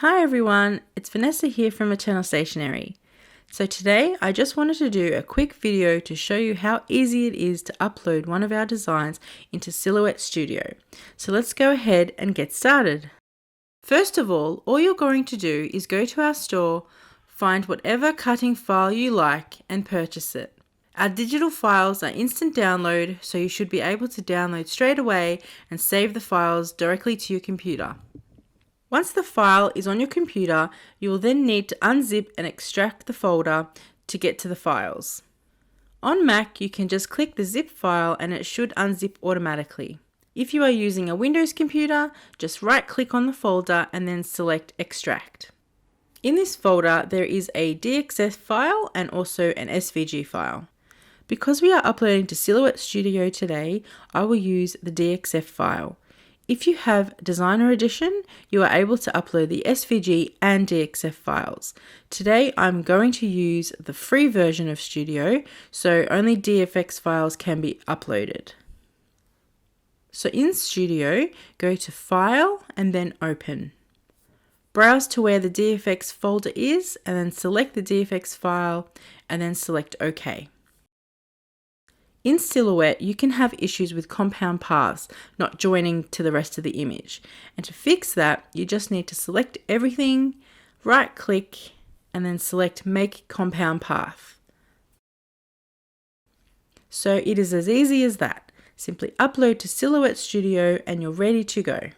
Hi everyone, it's Vanessa here from Eternal Stationery. So today I just wanted to do a quick video to show you how easy it is to upload one of our designs into Silhouette Studio. So let's go ahead and get started. First of all you're going to do is go to our store, find whatever cutting file you like and purchase it. Our digital files are instant download, so you should be able to download straight away and save the files directly to your computer. Once the file is on your computer, you will then need to unzip and extract the folder to get to the files. On Mac, you can just click the zip file and it should unzip automatically. If you are using a Windows computer, just right-click on the folder and then select Extract. In this folder, there is a DXF file and also an SVG file. Because we are uploading to Silhouette Studio today, I will use the DXF file. If you have Designer Edition, you are able to upload the SVG and DXF files. Today I'm going to use the free version of Studio, so only DFX files can be uploaded. So in Studio, go to File and then Open. Browse to where the DFX folder is and then select the DFX file and then select OK. In Silhouette, you can have issues with compound paths not joining to the rest of the image. And to fix that, you just need to select everything, right-click, and then select Make Compound Path. So it is as easy as that. Simply upload to Silhouette Studio and you're ready to go.